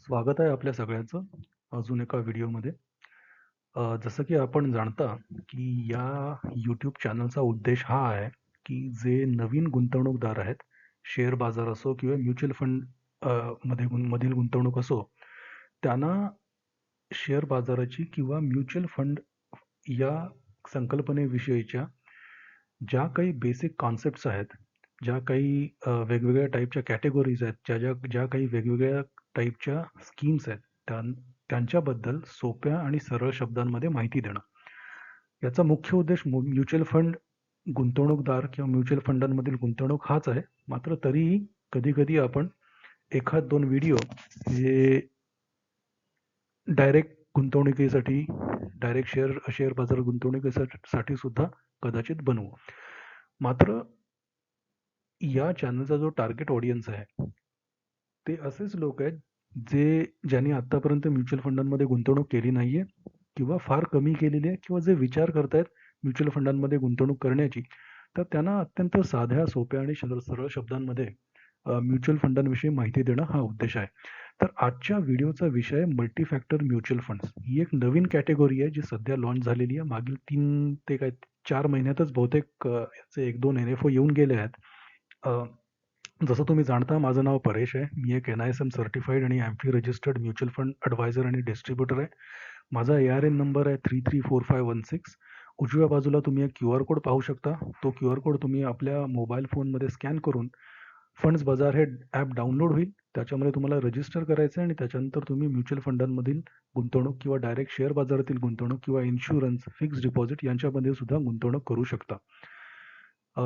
स्वागत आहे आपल्या सगळ्यांचं अजून एका व्हिडिओमध्ये. जसं की आपण जाणता की या यूट्यूब चॅनलचा उद्देश हा आहे की जे नवीन गुंतवणूकदार आहेत, शेअर बाजार असो किंवा म्युच्युअल फंड मधील गुंतवणूक असो, त्यांना शेअर बाजाराची किंवा म्युच्युअल फंड या संकल्पनेविषयीच्या ज्या काही बेसिक कॉन्सेप्ट्स आहेत, ज्या काही वेगवेगळ्या टाईपच्या कॅटेगोरीज आहेत, ज्या ज्या ज्या काही वेगवेगळ्या टाईपच्या स्कीम्स आहेत, त्यांच्याबद्दल सोप्या आणि सरळ शब्दांमध्ये माहिती देणं. याचा मुख्य उद्देश म्युच्युअल फंड गुंतवणूकदार किंवा म्युच्युअल फंडांमधील गुंतवणूक हाच आहे. मात्र तरीही कधी-कधी आपण एखाद 2 व्हिडिओ हे डायरेक्ट गुंतवणुकीसाठी, डायरेक्ट शेअर बाजार गुंतवणुकीसाठी सुद्धा कदाचित बनवू. मात्र या चॅनलचा जो टार्गेट ऑडियन्स आहे, ते असेच लोक आहेत ज्यांनी आतापर्यंत म्युच्युअल फंडांमध्ये गुंतवणूक केली नाहीये किंवा फार कमी केलेली आहे किंवा जे विचार करतायत म्युच्युअल फंडांमध्ये गुंतवणूक करण्याची, तर त्यांना अत्यंत साध्या, सोप्या आणि सरळ शब्दांमध्ये म्युच्युअल फंडांविषयी माहिती देणं हा उद्देश आहे. तर आजच्या व्हिडिओचा विषय मल्टी फॅक्टर म्युच्युअल फंड्स. ही एक नवीन कॅटेगरी आहे जी सध्या लॉन्च झालेली आहे. मागील 3 ते काय 4 महिन्यातच बहुतेक याचे 1-2 NFO येऊन गेले आहेत. अ, जसं तुम्ही जाणता माझं नाव परेश आहे. मी एक NISM सर्टिफाईड आणि AMFI registered mutual fund advisor आणि डिस्ट्रिब्युटर आहे. माझा ARN नंबर आहे 334516. उजव्या बाजूला तुम्ही एक QR कोड पाहू शकता. तो QR कोड तुम्ही आपल्या मोबाईल फोनमध्ये स्कॅन करून फंड्स बाजार हे ॲप डाउनलोड होईल. त्याच्यामध्ये तुम्हाला रजिस्टर करायचं आहे आणि त्याच्यानंतर तुम्ही म्युच्युअल फंडांमधील गुंतवणूक किंवा डायरेक्ट शेअर बाजारातील गुंतवणूक किंवा इन्शुरन्स, फिक्स्ड डिपॉझिट यांच्यामध्ये सुद्धा गुंतवणूक करू शकता. अ,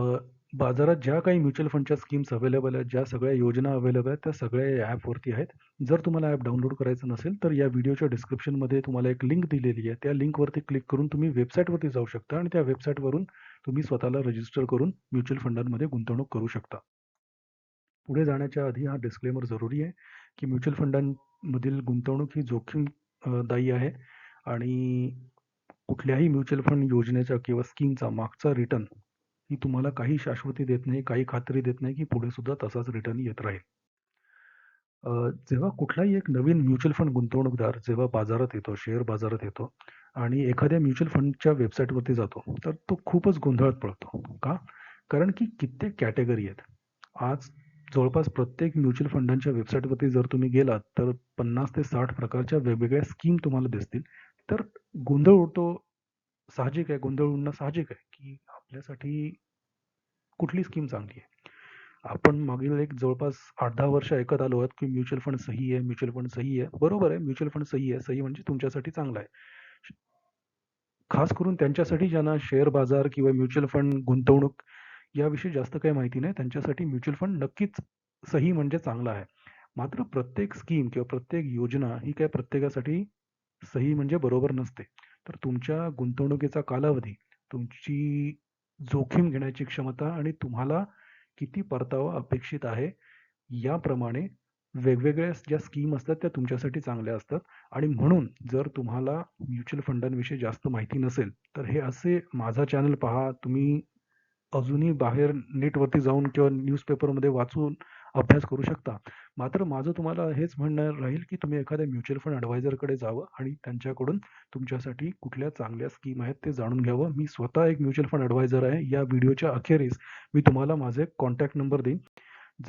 बाजारात ज्या काही म्युच्युअल फंडच्या स्कीम्स अवेलेबल आहेत, ज्या सगळ्या योजना अवेलेबल आहेत, त्या सगळ्या या ॲपवरती आहेत. जर तुम्हाला ॲप डाउनलोड करायचं नसेल, तर या व्हिडिओच्या डिस्क्रिप्शनमध्ये तुम्हाला एक लिंक दिलेली आहे. त्या लिंकवरती क्लिक करून तुम्ही वेबसाईटवरती जाऊ शकता आणि त्या वेबसाईटवरून तुम्ही स्वतःला रजिस्टर करून म्युच्युअल फंडांमध्ये गुंतवणूक करू शकता. पुढे जाण्याच्या आधी हा डिस्क्लेमर जरुरी आहे, की म्युच्युअल फंडांमधील गुंतवणूक ही जोखीम दायी आहे आणि कुठल्याही म्युच्युअल फंड योजनेचा किंवा स्कीमचा मागचा रिटर्न ही तुम्हाला काही शाश्वती देत नाही, काही खात्री देत नाही, की पुढे सुद्धा तसाच रिटर्न येत राहील. जेव्हा कुठलाही एक नवीन म्युच्युअल फंड गुंतवणूकदार जेव्हा बाजारात येतो, शेअर बाजारात येतो आणि एखाद्या म्युच्युअल फंडच्या वेबसाईटवरती जातो, तर तो खूपच गोंधळात पडतो. का? कारण की कित्येक कॅटेगरी आहेत. आज जवळपास प्रत्येक म्युच्युअल फंडांच्या वेबसाईटवरती जर तुम्ही गेलात, तर 50 ते 60 प्रकारच्या वेगवेगळ्या स्कीम तुम्हाला दिसतील. तर गोंधळ उडतो साहजिक आहे, गोंधळ उडणं साहजिक आहे, की आपल्यासाठी कुठली स्कीम चांगली आहे. आपण मागील एक जवळपास 8-10 वर्ष ऐकत आलो आहोत, की म्युच्युअल फंड सही आहे, म्युच्युअल फंड सही आहे. बरोबर आहे, म्युच्युअल फंड सही आहे. सही म्हणजे तुमच्यासाठी चांगला आहे. खास करून त्यांच्यासाठी ज्यांना शेअर बाजार किंवा म्युच्युअल फंड गुंतवणूक याविषयी जास्त काही माहिती नाही, त्यांच्यासाठी म्युच्युअल फंड नक्कीच सही म्हणजे चांगला आहे. मात्र प्रत्येक स्कीम किंवा प्रत्येक योजना ही काही प्रत्येकासाठी सही म्हणजे बरोबर नसते. तर तुमच्या गुंतवणुकीचा कालावधी, तुमची जोखीम घेण्याची क्षमता आणि तुम्हाला किती परतावा अपेक्षित आहे, याप्रमाणे वेगवेगळ्या ज्या स्कीम असतात त्या तुमच्यासाठी चांगल्या असतात आणि म्हणून जर तुम्हाला म्युच्युअल फंडांविषयी जास्त माहिती नसेल, तर हे असे माझा चॅनल पहा. तुम्ही अजूनही बाहेर नेटवरती जाऊन किंवा न्यूजपेपरमध्ये वाचून अभ्यास करू शकता. मात्र माझं तुम्हाला हेच म्हणणं राहील, की तुम्ही एखाद्या म्युच्युअल फंड ॲडवायझरकडे जावं आणि त्यांच्याकडून तुमच्यासाठी कुठल्या चांगल्या स्कीम आहेत ते जाणून घ्यावं. मी स्वतः एक म्युच्युअल फंड ॲडवायझर आहे. या व्हिडिओच्या अखेरीस मी तुम्हाला माझे कॉन्टॅक्ट नंबर देईन.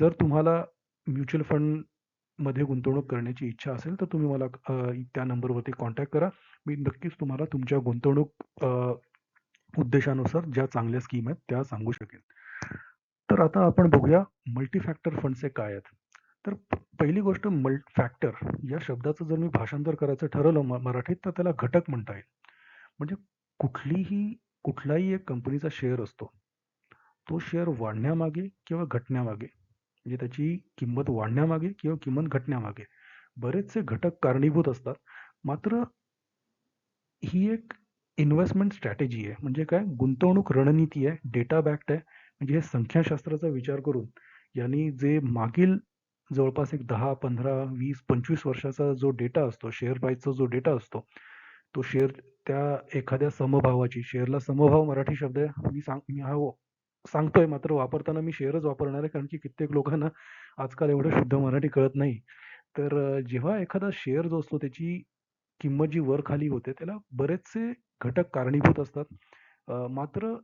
जर तुम्हाला म्युच्युअल फंडमध्ये गुंतवणूक करण्याची इच्छा असेल, तर तुम्ही मला त्या नंबरवरती कॉन्टॅक्ट करा. मी नक्कीच तुम्हाला तुमच्या गुंतवणूक उद्देशानुसार ज्या चांगल्या स्कीम आहेत त्या सांगू शकेन. तर आता आपण बघूया मल्टी फॅक्टर फंड्स काय आहेत. तर पहिली गोष्ट फॅक्टर या शब्दाचं जर मी भाषांतर करायचं ठरवलं मराठीत, तर त्याला घटक म्हणता येईल. म्हणजे कुठलीही कुठलाही एक कंपनीचा शेअर असतो. तो शेअर वाढण्यामागे किंवा घटण्यामागे म्हणजे त्याची किंमत वाढण्यामागे किंवा किंमत घटण्यामागे बरेचसे घटक कारणीभूत असतात. मात्र ही एक इन्व्हेस्टमेंट स्ट्रॅटेजी आहे. म्हणजे काय? गुंतवणूक रणनीती आहे, डेटा बॅक्ड आहे. म्हणजे हे संख्याशास्त्राचा विचार करून यांनी जे मागील जवळपास एक 10, 15, 20, 25 वर्षाचा जो डेटा असतो, शेअर प्राईसचा जो डेटा असतो, तो शेअर त्या एखाद्या समभावाची शेअरला समभाव मराठी शब्द आहे. मी हा सांगतोय मात्र वापरताना मी शेअरच वापरणार आहे कारण की कित्येक लोकांना आजकाल एवढं शुद्ध मराठी कळत नाही. तर जेव्हा एखादा शेअर जो असतो त्याची किंमत जी वर-खाली होते त्याला बरेचसे घटक कारणीभूत असतात. मात्र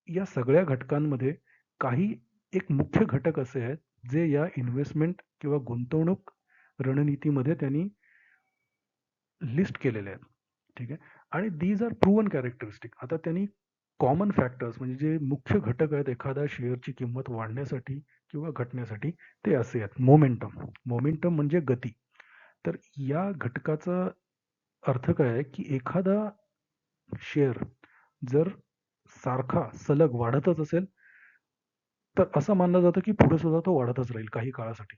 या सगळ्या घटकांमध्ये काही एक मुख्य घटक असे आहेत, जे या इन्व्हेस्टमेंट किंवा गुंतवणूक रणनीतीमध्ये त्यांनी लिस्ट केलेले आहेत. ठीक आहे. आणि दीज आर प्रूव्हन कॅरेक्टरिस्टिक. आता त्यांनी कॉमन फॅक्टर्स म्हणजे जे मुख्य घटक आहेत एखाद्या शेअरची किंमत वाढण्यासाठी किंवा घटण्यासाठी ते असे आहेत. मोमेंटम. मोमेंटम म्हणजे गती. तर या घटकाचा अर्थ काय आहे, की एखादा शेअर जर सारखा सलग वाढतच असेल, तर असं मानलं जातं, की पुढे सुद्धा तो वाढतच राहील काही काळासाठी.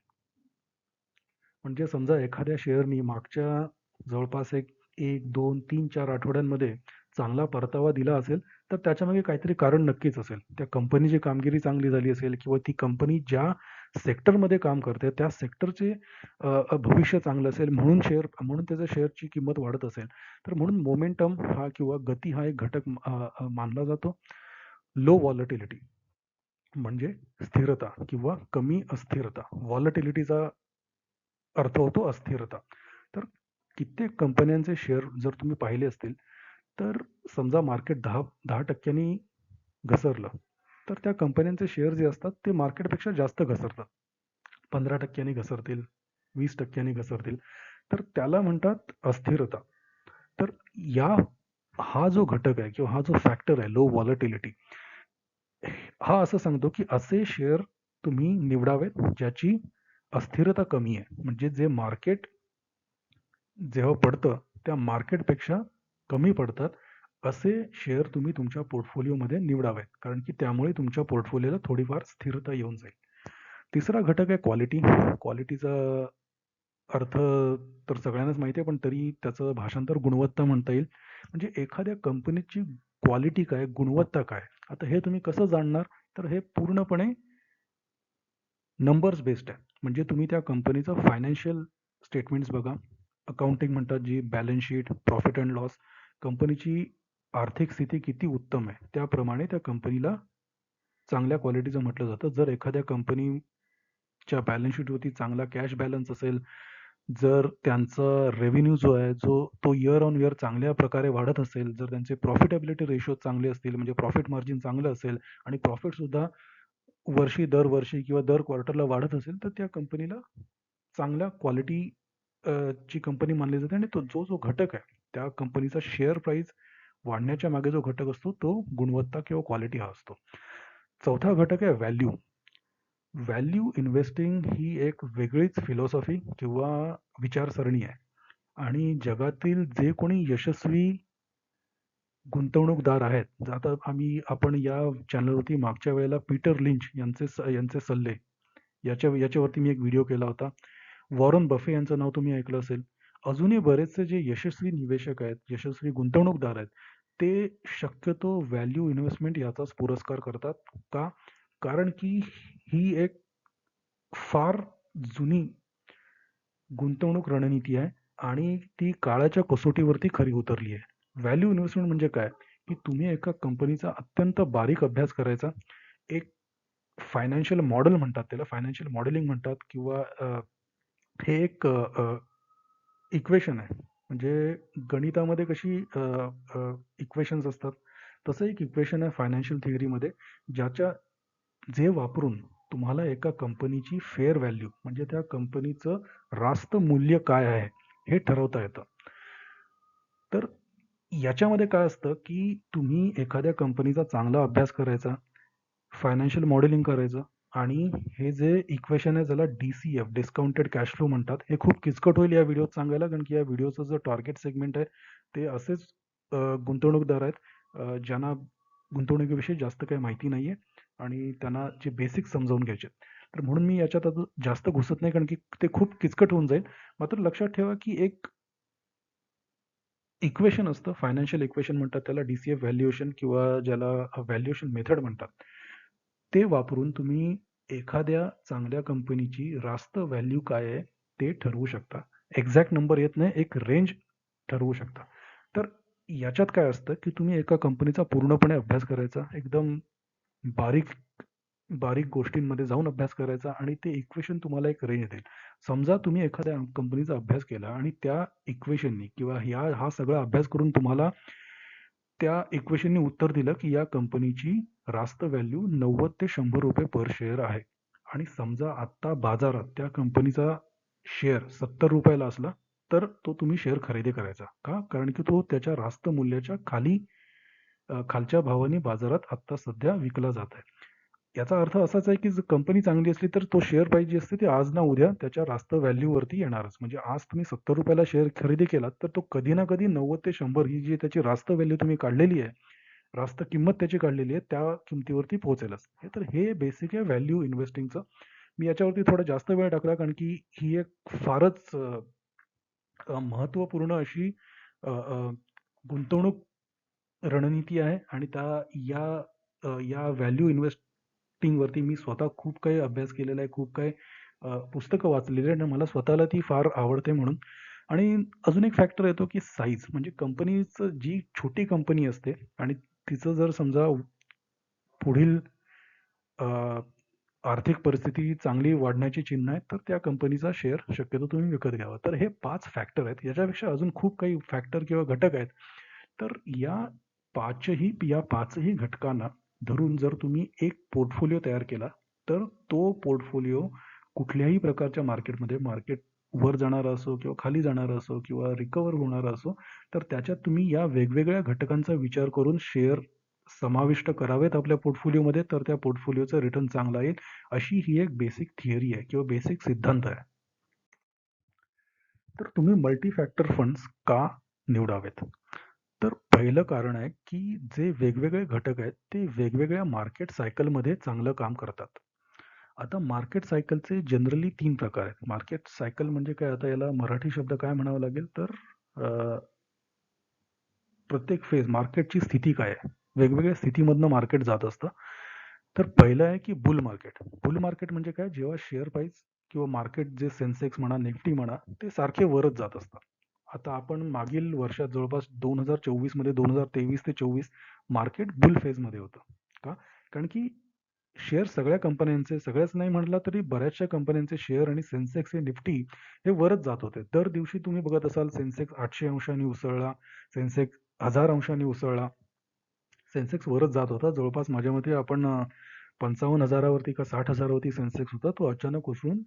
म्हणजे समजा एखाद्या शेअरनी मागच्या जवळपास एक 1, 2, 3, 4 आठवड्यांमध्ये चांगला परतावा दिला असेल, तर त्याच्यामागे काहीतरी कारण नक्कीच असेल. त्या कंपनीची कामगिरी चांगली झाली असेल किंवा ती कंपनी ज्या सेक्टरमध्ये काम करते, त्या सेक्टरचे भविष्य चांगलं असेल म्हणून त्याच्या शेअरची किंमत वाढत असेल. तर म्हणून मोमेंटम हा किंवा गती हा एक घटक मानला जातो. लो व्हॉलॅटिलिटी म्हणजे स्थिरता किंवा कमी अस्थिरता. व्हॉलॅटिलिटीचा अर्थ होतो अस्थिरता. तर कित्येक कंपन्यांचे शेअर जर तुम्ही पाहिले असतील, तर समजा मार्केट 10% नी घसरलं, तर त्या कंपन्यांचे शेअर जे असतात ते मार्केटपेक्षा जास्त घसरतात. 15% नी घसरतील, 20% नी घसरतील. तर त्याला म्हणतात अस्थिरता. तर या हा जो घटक आहे किंवा हा जो फॅक्टर आहे लो व्हॉलॅटिलिटी, हा असं सांगतो की असे शेअर तुम्ही निवडावेत ज्याची अस्थिरता कमी आहे. म्हणजे जे मार्केट जेव्हा पडतं, त्या मार्केटपेक्षा कमी पडतात, असे शेअर तुम्ही तुमच्या पोर्टफोलिओमध्ये निवडावेत. कारण की त्यामुळे तुमच्या पोर्टफोलिओला थोडीफार स्थिरता येऊन जाईल. तिसरा घटक आहे क्वालिटी. क्वालिटीचा अर्थ तर सगळ्यांनाच माहिती आहे, पण तरी त्याचं भाषांतर गुणवत्ता म्हणता येईल. म्हणजे एखाद्या कंपनीची क्वालिटी काय, गुणवत्ता काय? आता हे तुम्ही कसं जाणणार? तर हे पूर्णपणे नंबर्स बेस्ड आहे. म्हणजे तुम्ही त्या कंपनीचं फायनान्शियल स्टेटमेंट्स बघा. अकाउंटिंग म्हणतात जी balance sheet, profit and loss, कंपनीची आर्थिक स्थिती किती उत्तम आहे, त्याप्रमाणे त्या कंपनीला चांगल्या क्वालिटीचं म्हटलं जातं. जर एखाद्या कंपनीच्या बॅलन्स शीटवरती चांगला कॅश बॅलन्स असेल, जर त्यांचा रेव्हेन्यू जो आहे, तो इयर ऑन इयर चांगल्या प्रकारे वाढत असेल, जर त्यांचे प्रॉफिटेबिलिटी रेशो चांगले असतील, म्हणजे प्रॉफिट मार्जिन चांगलं असेल आणि प्रॉफिटसुद्धा दरवर्षी किंवा दर क्वार्टरला वाढत असेल, तर त्या कंपनीला चांगल्या क्वालिटी ची कंपनी मानली जाते आणि जो घटक आहे, त्या कंपनीचा शेअर प्राइस वाढण्याच्या मागे जो घटक असतो, तो गुणवत्ता किंवा क्वालिटी हा असतो. चौथा घटक आहे व्हॅल्यू. व्हॅल्यू इन्व्हेस्टिंग ही एक वेगळीच फिलॉसॉफी किंवा विचारसरणी आहे आणि जगातील जे कोणी यशस्वी गुंतवणूकदार आहेत. आता आपण या चॅनलवरती मागच्या वेळेला पीटर लिंच यांचे सल्ले याच्यावरती मी एक व्हिडिओ केला होता. वॉरन बफे यांचं नाव तुम्ही ऐकलं असेल. अजूनही बरेचसे जे यशस्वी निवेशक आहेत, यशस्वी गुंतवणूकदार आहेत, ते शक्यतो व्हॅल्यू इन्व्हेस्टमेंट याचाच पुरस्कार करतात. का? कारण की ही एक फार जुनी गुंतवणूक रणनीती आहे आणि ती काळाच्या कसोटीवरती खरी उतरली आहे. व्हॅल्यू इन्व्हेस्टमेंट म्हणजे काय? की तुम्ही एका कंपनीचा अत्यंत बारीक अभ्यास करायचा. एक फायनान्शियल मॉडेल म्हणतात त्याला, फायनान्शियल मॉडेलिंग म्हणतात किंवा हे एक इक्वेशन आहे. म्हणजे गणितामध्ये कशी इक्वेशन्स असतात, तसं एक इक्वेशन आहे फायनान्शियल थिअरीमध्ये, ज्याच्या जे वापरून तुम्हाला एका कंपनीची फेअर व्हॅल्यू म्हणजे त्या कंपनीचं रास्त मूल्य काय आहे, हे ठरवता येतं. तर याच्यामध्ये काय असतं, की तुम्ही एखाद्या कंपनीचा चांगला अभ्यास करायचा, फायनान्शियल मॉडेलिंग करायचं आणि हे जे इक्वेशन आहे त्याला DCF डिस्काउंटेड कॅश फ्लो म्हणतात. हे खूप किचकट होईल या व्हिडिओत सांगायला, कारण की या व्हिडिओचं जो टार्गेट सेगमेंट आहे ते असेच गुंतवणूकदार आहेत ज्यांना गुंतवणुकीविषयी जास्त काही माहिती नाहीये आणि त्यांना जे बेसिक समजावून घ्यायचे. तर म्हणून मी याच्यात आता जास्त घुसत नाही, कारण की ते खूप किचकट होऊन जाईल. मात्र लक्षात ठेवा, की एक इक्वेशन असतं, फायनान्शियल इक्वेशन म्हणतात त्याला, DCF व्हॅल्युएशन किंवा ज्याला व्हॅल्युएशन मेथड म्हणतात. ते वापरून तुम्ही एखाद्या चांगल्या कंपनीची रास्त व्हॅल्यू काय आहे ते ठरवू शकता. एक्झॅक्ट नंबर येत नाही, एक रेंज ठरवू शकता. तर याच्यात काय असतं, की तुम्ही एका कंपनीचा पूर्णपणे अभ्यास करायचा, एकदम बारीक बारीक गोष्टींमध्ये जाऊन अभ्यास करायचा आणि ते इक्वेशन तुम्हाला एक रेंज देईल. समजा तुम्ही एखाद्या कंपनीचा अभ्यास केला आणि त्या इक्वेशननी किंवा हा सगळा अभ्यास करून तुम्हाला त्या इक्वेशननी उत्तर दिलं, की या कंपनीची रास्त व्हॅल्यू 90 ते ₹100 पर शेअर आहे. आणि समजा आत्ता बाजारात त्या कंपनीचा शेअर ₹70 ला असला, तर तो तुम्ही शेअर खरेदी करायचा. का? कारण की तो त्याच्या रास्त मूल्याच्या खालच्या भावाने बाजारात आत्ता सध्या विकला जात आहे. याचा अर्थ असाच आहे, की जर कंपनी चांगली असली, तर तो शेअर प्राइस जी असते ती आज ना उद्या त्याच्या रास्त व्हॅल्यूवरती येणारच. म्हणजे आज तुम्ही ₹70 ला शेअर खरेदी केलात, तर तो कधी ना कधी 90 ते 100 ही जी त्याची रास्त व्हॅल्यू तुम्ही काढलेली आहे, रास्त किंमत त्याची काढलेली आहे, त्या किमतीवरती पोहोचेलच. तर हे बेसिक आहे व्हॅल्यू इन्व्हेस्टिंगचं. मी याच्यावरती थोडा जास्त वेळ टाकला कारण की ही एक फारच महत्त्वपूर्ण अशी अ, अ, गुंतवणूक रणनीती आहे आणि या व्हॅल्यू इन्व्हेस्टिंगवरती मी स्वतः खूप काही अभ्यास केलेला आहे, खूप काही पुस्तकं वाचलेली आहे आणि मला स्वतःला ती फार आवडते म्हणून. आणि अजून एक फॅक्टर येतो, की साईज म्हणजे कंपनीचं जी छोटी कंपनी असते आणि तिचं जर समजा पुढील अ, आर्थिक परिस्थिती चांगली वाढण्याची चिन्ह आहेत, तर त्या कंपनीचा शेअर शक्यतो तुम्ही विकत घ्यावा. तर हे 5 फॅक्टर आहेत. याच्यापेक्षा अजून खूप काही फॅक्टर किंवा घटक आहेत. तर या 5ही घटकांना धरून जर तुम्ही एक पोर्टफोलिओ तयार केला, तर तो पोर्टफोलिओ कुठल्याही प्रकारच्या मार्केट वर जाणारा असो किंवा खाली जाणारा असो किंवा रिकव्हर होणारा असो, तर त्याच्यात तुम्ही या वेगवेगळ्या घटकांचा विचार करून शेअर समाविष्ट करावेत आपल्या पोर्टफोलिओमध्ये, तर त्या पोर्टफोलिओचा रिटर्न चांगला येईल. अशी ही एक बेसिक थिअरी आहे किंवा बेसिक सिद्धांत आहे. तर तुम्ही मल्टी फॅक्टर फंड्स का निवडावेत? तर पहिलं कारण आहे, की जे वेगवेगळे घटक आहेत, ते वेगवेगळ्या मार्केट सायकलमध्ये चांगलं काम करतात. आता मार्केट सायकलचे जनरली 3 प्रकार आहेत. मार्केट सायकल म्हणजे काय? आता याला मराठी शब्द काय म्हणावा लागेल तर अ, प्रत्येक फेज मार्केटची स्थिती काय आहे? वेगवेगळ्या स्थितीमधनं मार्केट जात असतं. तर पहिलं आहे की बुल मार्केट. बुल मार्केट म्हणजे काय? जेव्हा शेअर प्राइस किंवा मार्केट जे सेन्सेक्स म्हणा, निफ्टी म्हणा, ते सारखे वरच जात असतात. आता आपण मागील वर्षात जवळपास 2024 मध्ये 2023 ते 24 मार्केट बुल फेजमध्ये होतं. का? कारण की शेअर सगळ्या कंपन्यांचे, सगळ्याच नाही म्हटलं तरी बऱ्याचशा कंपन्यांचे शेअर आणि सेन्सेक्स हे निफ्टी हे वरच जात होते. दर दिवशी तुम्ही बघत असाल सेन्सेक्स 800 अंशांनी उसळला, सेन्सेक्स 1000 अंशांनी उसळला. सेन्सेक्स वरच जात होता. जवळपास माझ्या मते आपण 55,000 वरती का 60,000 वरती सेन्सेक्स होता. तो अचानक उसळून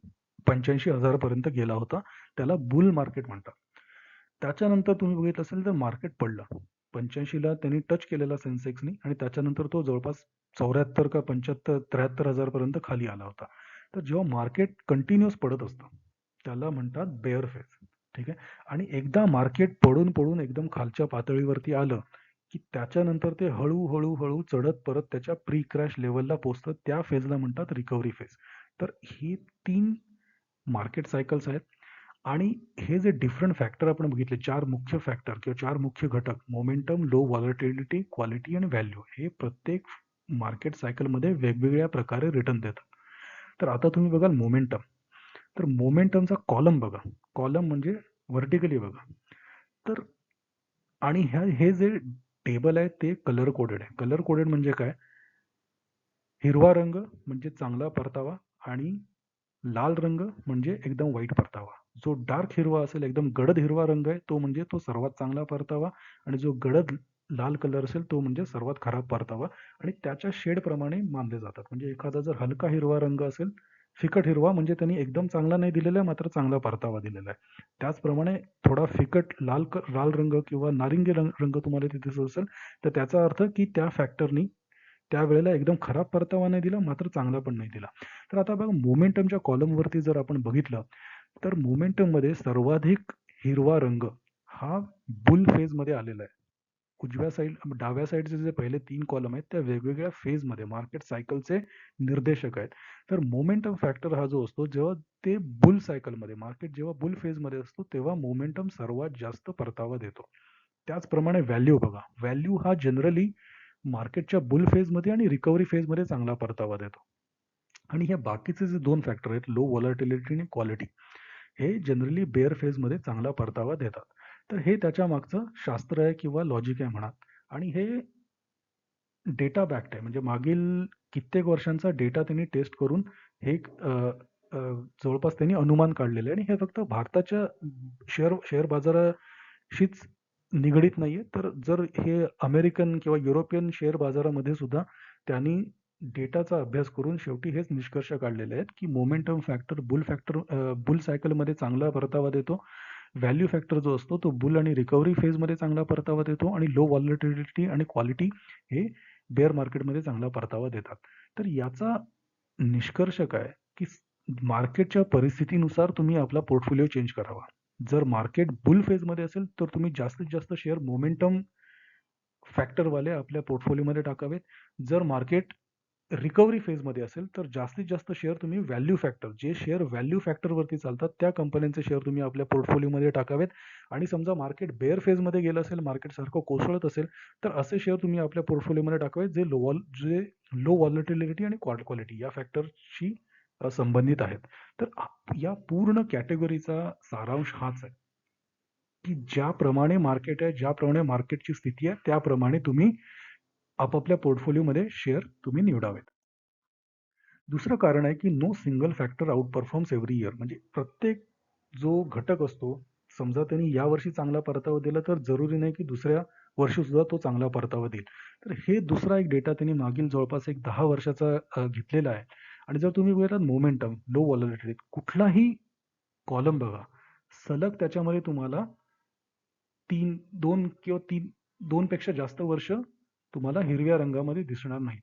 85,000 पर्यंत गेला होता. त्याला बुल मार्केट म्हणतात. त्याच्यानंतर तुम्ही बघितलं असेल तर मार्केट पडलं. 85 ला त्यांनी टच केलेला सेन्सेक्सनी आणि त्याच्यानंतर तो जवळपास 74 का 75 73,000 पर्यंत खाली आला होता. तर जेव्हा मार्केट कंटिन्यूअस पडत असतं, त्याला म्हणतात बेअर फेज. ठीक आहे. आणि एकदा मार्केट पडून एकदम खालच्या पातळीवरती आलं, की त्याच्यानंतर ते हळू चढत परत त्याच्या प्री क्रॅश लेव्हलला पोहोचतं. त्या फेजला म्हणतात रिकव्हरी फेज. तर ही 3 मार्केट सायकल्स आहेत. आणि हे जे डिफरंट फॅक्टर आपण बघितले, 4 मुख्य फॅक्टर किंवा 4 मुख्य घटक मोमेंटम, लो व्हॉलॅटिलिटी, क्वालिटी आणि व्हॅल्यू हे प्रत्येक मार्केट सायकलमध्ये वेगवेगळ्या प्रकारे रिटर्न देतात. तर आता तुम्ही बघाल मोमेंटम. तर मोमेंटमचा कॉलम बघा. कॉलम म्हणजे व्हर्टिकली बघा. तर आणि हे जे टेबल आहे ते कलर कोडेड आहे. कलर कोडेड म्हणजे काय? हिरवा रंग म्हणजे चांगला परतावा आणि लाल रंग म्हणजे एकदम वाईट परतावा. जो डार्क हिरवा असेल, एकदम गडद हिरवा रंग आहे, तो म्हणजे तो सर्वात चांगला परतावा आणि जो गडद लाल कलर असेल, तो म्हणजे सर्वात खराब परतावा आणि त्याच्या शेडप्रमाणे मानले जातात. म्हणजे एखादा जर हलका हिरवा रंग असेल, फिकट हिरवा म्हणजे त्यांनी एकदम चांगला नाही दिलेला आहे, मात्र चांगला परतावा दिलेला आहे. त्याचप्रमाणे थोडा फिकट लाल रंग किंवा नारिंगी रंग तुम्हाला तिथे दिसत असेल, तर त्याचा अर्थ की त्या फॅक्टरनी त्यावेळेला एकदम खराब परतावा नाही दिला, मात्र चांगला पण नाही दिला. तर आता बघा मोमेंटमच्या कॉलमवरती जर आपण बघितलं, तर मोमेंटममध्ये सर्वाधिक हिरवा रंग हा बुल फेजमध्ये आलेला आहे. डाव्या साइडचे जे पहिले 3 कॉलम आहेत, त्या वेगवेगळ्या फेजमध्ये मार्केट सायकलचे निर्देशक आहेत. तर मोमेंटम फॅक्टर हा जो असतो, जेव्हा ते बुल सायकलमध्ये मार्केट जेव्हा बुल फेजमध्ये असतो, तेव्हा मोमेंटम सर्वात जास्त परतावा देतो. त्याचप्रमाणे व्हॅल्यू बघा. व्हॅल्यू हा जनरली मार्केटच्या बुल फेजमध्ये आणि रिकव्हरी फेजमध्ये चांगला परतावा देतो. आणि ह्या बाकीचे जे 2 फॅक्टर आहेत, लो व्हॉलॅटिलिटी आणि क्वालिटी, हे जनरली बेअर फेजमध्ये चांगला परतावा देतात. तर हे त्याच्या मागचं शास्त्र आहे किंवा लॉजिक आहे म्हणा. आणि हे डेटा बॅक्ड आहे. म्हणजे मागील कित्येक वर्षांचा डेटा त्यांनी टेस्ट करून हे एक जवळपास त्यांनी अनुमान काढलेलं आहे आणि हे फक्त भारताच्या शेअर बाजाराशीच निगडीत नाहीये. तर जर हे अमेरिकन किंवा युरोपियन शेअर बाजारामध्ये सुद्धा त्यांनी डेटाचा अभ्यास करून शेवटी हेच निष्कर्ष काढलेले आहेत, की मोमेंटम फॅक्टर, बुल सायकलमध्ये चांगला परतावा देतो. व्हॅल्यू फॅक्टर जो असतो तो बुल आणि रिकव्हरी फेजमध्ये चांगला परतावा देतो आणि लो व्हॉलॅटिलिटी आणि क्वालिटी हे बेअर मार्केटमध्ये चांगला परतावा देतात. तर याचा निष्कर्ष काय, की मार्केटच्या परिस्थितीनुसार तुम्ही आपला पोर्टफोलिओ चेंज करावा. जर मार्केट बुल फेजमध्ये असेल, तर तुम्ही जास्तीत जास्त शेअर मोमेंटम फॅक्टरवाले आपल्या पोर्टफोलिओमध्ये टाकावेत. जर मार्केट रिकव्हरी फेजमध्ये असेल, तर जास्तीत जास्त शेअर तुम्ही व्हॅल्यू फॅक्टर, जे शेअर व्हॅल्यू फॅक्टरवरती चालतात, त्या कंपन्यांचे शेअर तुम्ही आपल्या पोर्टफोलिओमध्ये टाकावेत. आणि समजा मार्केट बेअर फेजमध्ये गेलं असेल, मार्केट सारखं कोसळत असेल, तर असे शेअर तुम्ही आपल्या पोर्टफोलिओमध्ये टाकावेत, जे लो व्हॉलॅटिलिटी आणि क्वालिटी या फॅक्टरशी संबंधित आहेत. तर या पूर्ण कॅटेगरीचा सारांश हाच आहे, की ज्याप्रमाणे मार्केट आहे, ज्याप्रमाणे मार्केटची स्थिती आहे, त्याप्रमाणे तुम्ही आपापल्या पोर्टफोलिओमध्ये शेअर तुम्ही निवडावेत. दुसरं कारण आहे, की no single factor outperforms every year. म्हणजे प्रत्येक जो घटक असतो, समजा त्यांनी यावर्षी चांगला परतावा दिला, तर जरुरी नाही की दुसऱ्या वर्षी सुद्धा तो चांगला परतावा देईल. तर हे दुसरा एक डेटा त्यांनी मागील जवळपास एक 10 वर्षाचा घेतलेला आहे. आणि जर तुम्ही बघितलात मोमेंटम, लो व्हॉलॅटिलिटी कुठलाही कॉलम बघा, सलग त्याच्यामध्ये तुम्हाला 2 पेक्षा जास्त वर्ष तुम्हाला हिरव्या रंगामध्ये दिसणार नाहीत.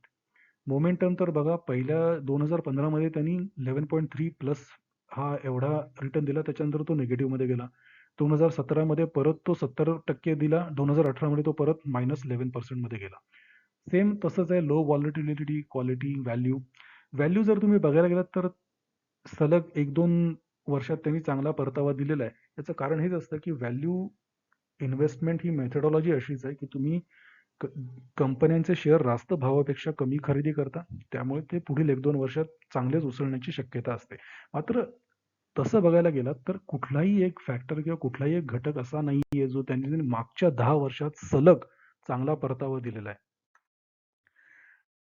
मोमेंटम तर बघा पहिल्या 2015 मध्ये त्यांनी 11.3 प्लस हा एवढा रिटर्न दिला. त्याच्यानंतर तो निगेटिव्हमध्ये गेला. 2017 मध्ये परत तो 70% दिला. 2018 मध्ये तो परत -11% मध्ये गेला. सेम तसंच आहे low volatility, quality, value. Value जर तुम्ही बघायला गेलात तर सलग 1-2 वर्षात त्यांनी चांगला परतावा दिलेला आहे. याचं कारण हेच असतं, की व्हॅल्यू इन्व्हेस्टमेंट ही मेथोडॉलॉजी अशीच आहे, की तुम्ही क कंपन्यांचे शेअर रास्त भावापेक्षा कमी खरेदी करता. त्यामुळे ते पुढील 1-2 वर्षात चांगलेच उसळण्याची शक्यता असते. मात्र तसं बघायला गेलात तर कुठलाही एक फॅक्टर किंवा कुठलाही एक घटक असा नाहीये, जो त्यांनी मागच्या 10 वर्षात सलग चांगला परतावा दिलेला आहे.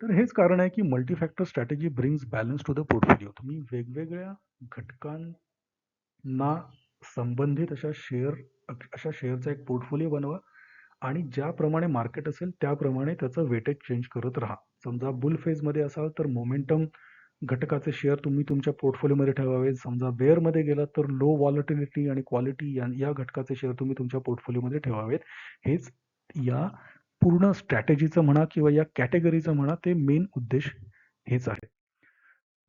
तर हेच कारण आहे, की multi factor strategy brings balance to the portfolio. तुम्ही वेगवेगळ्या घटकांना संबंधित अशा शेअरचा एक पोर्टफोलिओ बनवा आणि ज्याप्रमाणे मार्केट असेल त्याप्रमाणे त्याचं वेटेज चेंज करत राहा. समजा बुल फेजमध्ये असाल तर मोमेंटम घटकाचे शेअर तुम्ही तुमच्या पोर्टफोलिओमध्ये ठेवावे. समजा बेअरमध्ये गेलात तर लो व्हॉलॅटिलिटी आणि क्वालिटी या घटकाचे शेअर तुम्ही तुमच्या पोर्टफोलिओमध्ये ठेवावेत. हेच या पूर्ण स्ट्रॅटेजीचं म्हणा किंवा या कॅटेगरीचं म्हणा, ते मेन उद्देश हेच आहे.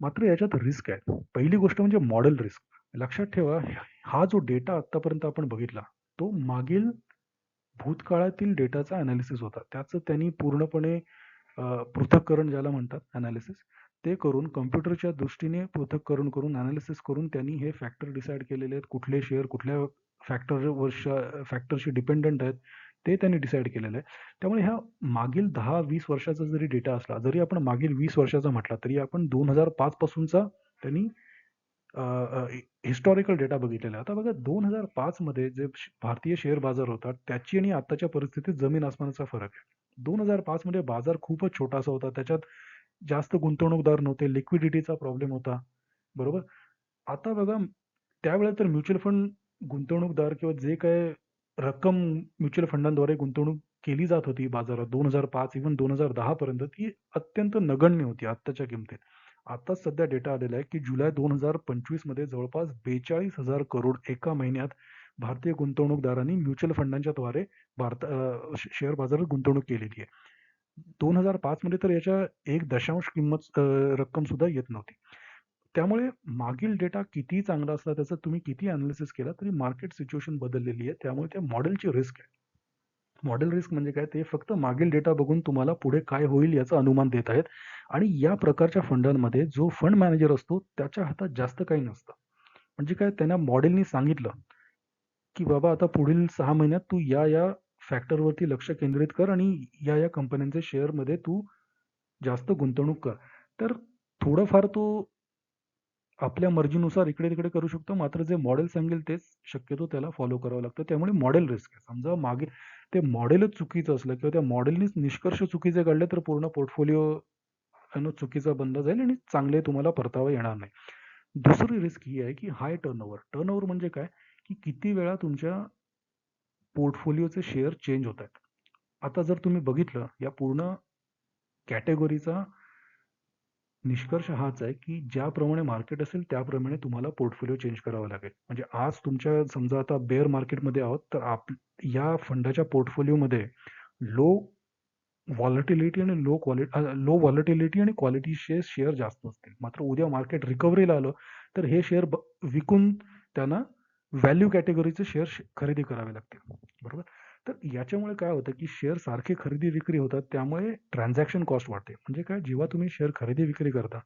मात्र याच्यात रिस्क आहे. पहिली गोष्ट म्हणजे मॉडेल रिस्क. लक्षात ठेवा, हा जो डेटा आत्तापर्यंत आपण बघितला, तो मागील भूतकाळातील डेटाचा एनालिसिस होता. त्याचं त्यांनी पूर्णपणे पृथक्करण ज्याला म्हणतात एनालिसिस, ते करून कॉम्प्युटरच्या दृष्टीने पृथक्करण करून एनालिसिस करून त्यांनी हे फॅक्टर डिसाईड केलेले आहेत. कुठले शेअर कुठल्या फॅक्टरशी डिपेंडंट आहेत, ते त्यांनी डिसाईड केलेलं आहे. त्यामुळे ह्या मागील 10-20 वर्षाचा जरी डेटा असला, जरी आपण मागील 20 वर्षाचा म्हटला, तरी आपण 2005 पासूनचा त्यांनी हिस्टॉरिकल डेटा बघितलेला आहे. आता बघा 2005 मध्ये जे भारतीय शेअर बाजार होता, त्याची आणि आत्ताच्या परिस्थितीत जमीन आसमानाचा फरक आहे. 2005 मध्ये बाजार खूपच छोटासा होता. त्याच्यात जास्त गुंतवणूकदार नव्हते. लिक्विडिटीचा प्रॉब्लेम होता. बरोबर? आता बघा त्यावेळेला तर म्युच्युअल फंड गुंतवणूकदार किंवा जे काही रक्कम म्युच्युअल फंडांद्वारे गुंतवणूक केली जात होती बाजारात 2005 इव्हन 2010 पर्यंत ती अत्यंत नगण्य होती आत्ताच्या किमतीत. आताच सध्या डेटा आलेला आहे, की जुलै 2025 मध्ये जवळपास 42,000 करोड एका महिन्यात भारतीय गुंतवणूकदारांनी म्युच्युअल फंडांच्या द्वारे शेअर बाजारात गुंतवणूक केलेली आहे. 2005 मध्ये तर याच्या 1 दशांश रक्कम सुद्धा येत नव्हती. त्यामुळे मागील डेटा कितीही चांगला असला, त्याचं तुम्ही किती अॅनालिसिस केला तरी मार्केट सिच्युएशन बदललेली आहे. त्यामुळे त्या मॉडेलची रिस्क आहे. मॉडेल रिस्क म्हणजे काय? ते फक्त मागील डेटा बघून तुम्हाला पुढे काय होईल याचं अनुमान देत आहेत आणि या प्रकारच्या फंडांमध्ये जो फंड मॅनेजर असतो त्याच्या हातात जास्त काही नसतं. म्हणजे काय, त्यांना मॉडेलनी सांगितलं, की बाबा आता पुढील 6 महिन्यात तू या फॅक्टरवरती लक्ष केंद्रित कर आणि या कंपन्यांच्या शेअरमध्ये तू जास्त गुंतवणूक कर. तर थोडंफार तो आपल्या मर्जीनुसार इकडे-तिकडे करू शकतो. मात्र जे मॉडेल सांगेल तेच शक्यतो त्याला फॉलो करावं लागतं. त्यामुळे मॉडेल रिस्क आहे. समजा मागे ते मॉडेलच चुकीचं असलं किंवा त्या मॉडेलनीच निष्कर्ष चुकीचे काढले, तर पूर्ण पोर्टफोलिओ चुकीचा बनला जाईल आणि चांगले तुम्हाला परतावा येणार नाही. दुसरी रिस्क ही आहे, की हाय टर्नओव्हर. टर्नओव्हर म्हणजे काय? की किती वेळा तुमच्या पोर्टफोलिओचे शेअर चेंज होतायत. आता जर तुम्ही बघितलं या पूर्ण कॅटेगरीचा निष्कर्ष हाच आहे, की ज्याप्रमाणे मार्केट असेल त्याप्रमाणे तुम्हाला पोर्टफोलिओ चेंज करावा लागेल. म्हणजे आज तुमच्या समजा आता बेअर मार्केटमध्ये आहोत, तर या फंडाच्या पोर्टफोलिओमध्ये लो व्हॉलॅटिलिटी आणि लो व्हॉलॅटिलिटी आणि क्वालिटीचे शेअर जास्त असतील. मात्र उद्या मार्केट रिकव्हरीला आलं, तर हे शेअर विकून त्यांना व्हॅल्यू कॅटेगरीचे शेअर खरेदी करावे लागतील. बरोबर? तर याच्यामुळे काय होतं, की शेअर सारखे खरेदी-विक्री होतात. त्यामुळे ट्रान्झॅक्शन कॉस्ट वाढते. म्हणजे काय? जेव्हा तुम्ही शेअर खरेदी-विक्री करता,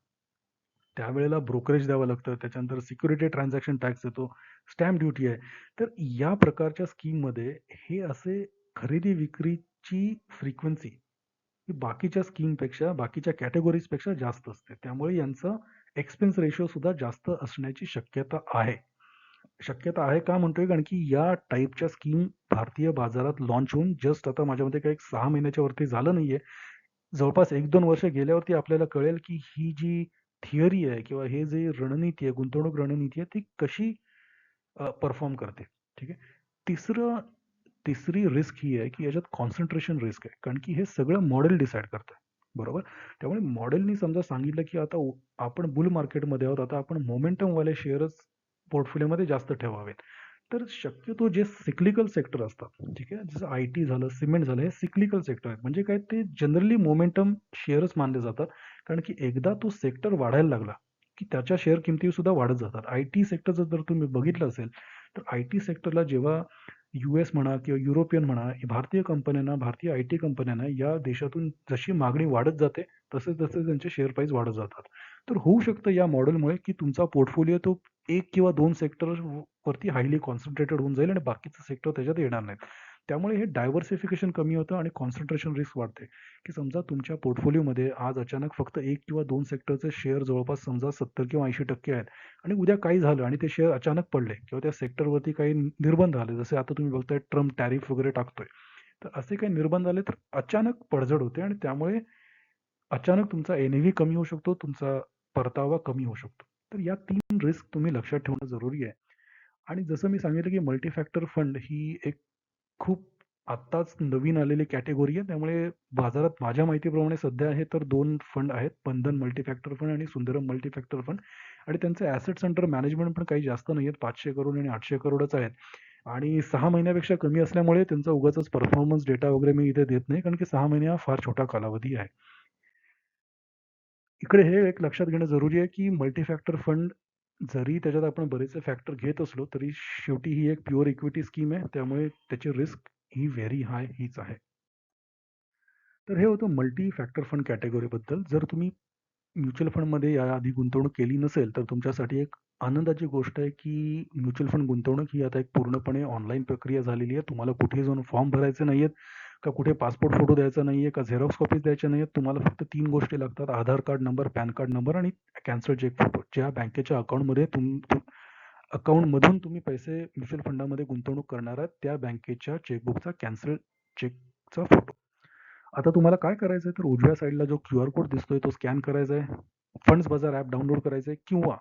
त्यावेळेला ब्रोकरेज द्यावं लागतं. त्याच्यानंतर सिक्युरिटी ट्रान्झॅक्शन टॅक्स येतो, स्टॅम्प ड्युटी आहे. तर या प्रकारच्या स्कीममध्ये हे असे खरेदी-विक्रीची फ्रिक्वेन्सी ही बाकीच्या स्कीमपेक्षा, बाकीच्या कॅटेगोरीजपेक्षा जास्त असते. त्यामुळे यांचं एक्सपेन्स रेशिओ सुद्धा जास्त असण्याची शक्यता आहे. शक्यता आहे का म्हणतोय? कारण की या टाइपच्या स्कीम भारतीय बाजारात लॉन्च होऊन जस्ट आता माझ्या मते काही 6 महिन्याच्या वरती झालं नाहीये. जवळपास 1-2 वर्ष गेल्यावरती आपल्याला कळेल, की ही जी थिअरी आहे किंवा हे जे रणनीती आहे, गुंतवणूक रणनीती आहे, ती कशी परफॉर्म करते. ठीक आहे. तिसरं तिसरी रिस्क ही आहे, की याच्यात कॉन्सन्ट्रेशन रिस्क आहे. कारण की हे सगळं मॉडेल डिसाईड करतं. बरोबर? त्यामुळे मॉडेलनी समजा सांगितलं, की आता आपण बुल मार्केटमध्ये आहोत. आता आपण मोमेंटमवाले शेअरच पोर्टफोलिओमध्ये जास्त ठेवावेत. तर शक्यतो जे सिक्लिकल सेक्टर असतात, ठीक आहे. जसं आय-टी झालं, सिमेंट झालं, हे सिक्लिकल सेक्टर आहेत. म्हणजे काय ते जनरली मोमेंटम शेअरच मानले जातात. कारण की एकदा तो सेक्टर वाढायला लागला, की त्याच्या शेअर किमती सुद्धा वाढत जातात. आय-टी सेक्टरचं जर तुम्ही बघितलं असेल, तर आय-टी सेक्टरला जेव्हा यूएस म्हणा किंवा युरोपियन म्हणा, भारतीय कंपन्यांना, भारतीय आय-टी कंपन्यांना या देशातून जशी मागणी वाढत जाते, तसे-तसे त्यांचे शेअर प्राईस वाढत जातात. तर होऊ शकतं या मॉडेलमुळे, की तुमचा पोर्टफोलिओ तो 1 किंवा 2 सेक्टर वरती हायली कॉन्सन्ट्रेटेड होऊन जाईल आणि बाकीचे सेक्टर त्याच्यात येणार नाहीत. त्यामुळे हे डायव्हर्सिफिकेशन कमी होतं आणि कॉन्सन्ट्रेशन रिस्क वाढते, की समजा तुमच्या पोर्टफोलिओमध्ये आज अचानक फक्त 1 किंवा 2 सेक्टरचे शेअर जवळपास समजा 70 किंवा 80% आहेत आणि उद्या काही झालं आणि ते शेअर अचानक पडले किंवा त्या सेक्टरवरती काही निर्बंध आले, जसे आता तुम्ही बघताय ट्रम्प टॅरिफ वगैरे टाकतोय. तर असे काही निर्बंध आले तर अचानक पडझड होते आणि त्यामुळे अचानक तुमचा एन-ए-व्ही कमी होऊ शकतो, तुमचा परतावा कमी होऊ शकतो. तर या 3 रिस्क तुम्ही लक्षात ठेवणं जरुरी आहे. आणि जसं मी सांगितलं, की मल्टी फॅक्टर फंड ही एक खूप आत्ताच नवीन आलेली कॅटेगरी आहे. त्यामुळे बाजारात माझ्या माहितीप्रमाणे सध्या आहे तर 2 फंड आहेत. बंधन मल्टी फॅक्टर फंड आणि सुंदरम मल्टी फॅक्टर फंड आणि त्यांचे ॲसेट्स अंडर मॅनेजमेंट पण काही जास्त नाही आहेत. 500 करोड आणि 800 करोडच आहेत. आणि 6 महिन्यापेक्षा कमी असल्यामुळे त्यांचा उगाचच परफॉर्मन्स डेटा वगैरे मी इथे देत नाही. कारण की 6 महिने हा फार छोटा कालावधी आहे. इकडे हे एक लक्षात घेणं जरुरी आहे, की मल्टी फॅक्टर फंड जरी त्याच्यात आपण बरेचसे फॅक्टर घेत असलो, तरी शेवटी ही एक प्युअर इक्विटी स्कीम आहे. त्यामुळे त्याची रिस्क ही व्हेरी हाय हीच आहे. तर हे होतं मल्टी फॅक्टर फंड कॅटेगरीबद्दल. जर तुम्ही म्युच्युअल फंडमध्ये याआधी गुंतवणूक केली नसेल, तर तुमच्यासाठी एक आनंदाची गोष्ट आहे, की म्युच्युअल फंड गुंतवणूक ही आता एक पूर्णपणे ऑनलाईन प्रक्रिया झालेली आहे. तुम्हाला कुठेही जाऊन फॉर्म भरायचे नाहीयेत, का कुठे पासपोर्ट फोटो द्यायचा नाहीये, का झेरॉक्स कॉपीज द्यायच्या नाहीयेत. तुम्हाला फक्त 3 गोष्टी लागतात. Aadhaar card number, PAN card number आणि कॅन्सल चेक फोटो. ज्या बँकेच्या अकाउंटमध्ये अकाउंटमधून तुम्ही पैसे म्युच्युअल फंडामध्ये गुंतवणूक करणार आहात, त्या बँकेच्या चेकबुकचा कॅन्सल चेकचा फोटो. आता तुम्हाला काय करायचंय, तर उजव्या साईडला जो क्यूआर कोड दिसतोय तो स्कॅन करायचा आहे. फंड्स बाजार ॲप डाउनलोड करायचं आहे किंवा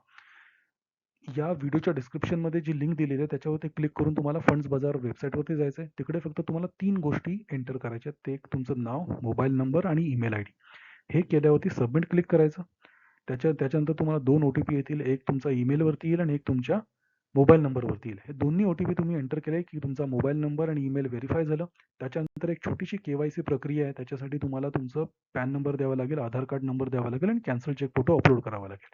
या व्हिडिओच्या डिस्क्रिप्शनमध्ये जी लिंक दिलेली आहे त्याच्यावरती क्लिक करून तुम्हाला फंड्स बाजार वेबसाईटवरती जायचं आहे. तिकडे फक्त तुम्हाला 3 गोष्टी एंटर करायच्या आहेत. ते एक तुमचं नाव, मोबाईल नंबर आणि ईमेल आयडी. हे केल्यावरती सबमिट क्लिक करायचं. त्याच्यानंतर तुम्हाला 2 ओ-टी-पी येतील. एक तुमचा ईमेलवरती येईल आणि एक तुमच्या मोबाईल नंबरवरती येईल. हे दोन्ही ओ-टी-पी तुम्ही एंटर केले, की तुमचा मोबाईल नंबर आणि ईमेल व्हेरिफाय झालं. त्याच्यानंतर एक छोटीशी के-वाय-सी प्रक्रिया आहे. त्याच्यासाठी तुम्हाला तुमचं पॅन नंबर द्यावा लागेल, आधार कार्ड नंबर द्यावा लागेल आणि कॅन्सल चेक फोटो अपलोड करावा लागेल.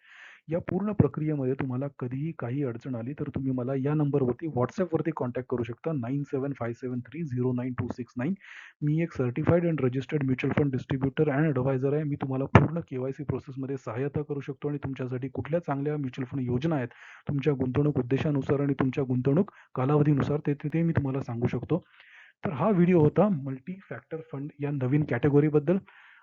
या पूर्ण प्रक्रियेमध्ये तुम्हाला कधीही काही अडचण आली, तर तुम्ही मला या नंबरवरती WhatsAppवरती कॉन्टॅक्ट करू शकता 9757309269. मी एक certified and registered mutual fund distributor and advisor आहे. मी तुम्हाला पूर्ण के-वाय-सी प्रोसेसमध्ये सहाय्यता करू शकतो आणि तुमच्यासाठी कुठल्या चांगल्या म्युच्युअल फंड योजना आहेत, तुमच्या गुंतवणूक उद्देशानुसार आणि तुमच्या गुंतवणूक कालावधीनुसार ते मी तुम्हाला सांगू शकतो. तर हा व्हिडिओ होता मल्टी फॅक्टर फंड या नवीन कॅटेगरीबद्दल.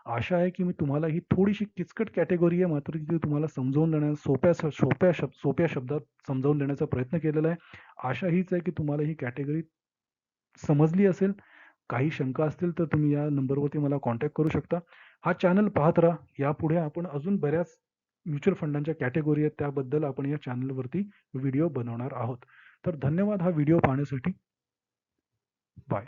आशा आहे की मी तुम्हाला ही थोडीशी किचकट कॅटेगरी आहे, मात्र ती तुम्हाला समजावून देण्यास सोप्या शब्दात समजावून देण्याचा प्रयत्न केलेला आहे. आशा हीच आहे की तुम्हाला ही कॅटेगरी समजली असेल. काही शंका असतील तर तुम्ही या नंबरवरती मला कॉन्टॅक्ट करू शकता. हा चॅनल पाहत राहा. यापुढे आपण अजून बऱ्याच म्युच्युअल फंडांच्या कॅटेगरी आहेत, त्याबद्दल आपण या चॅनलवरती व्हिडिओ बनवणार आहोत. तर धन्यवाद हा व्हिडिओ पाहण्यासाठी. बाय.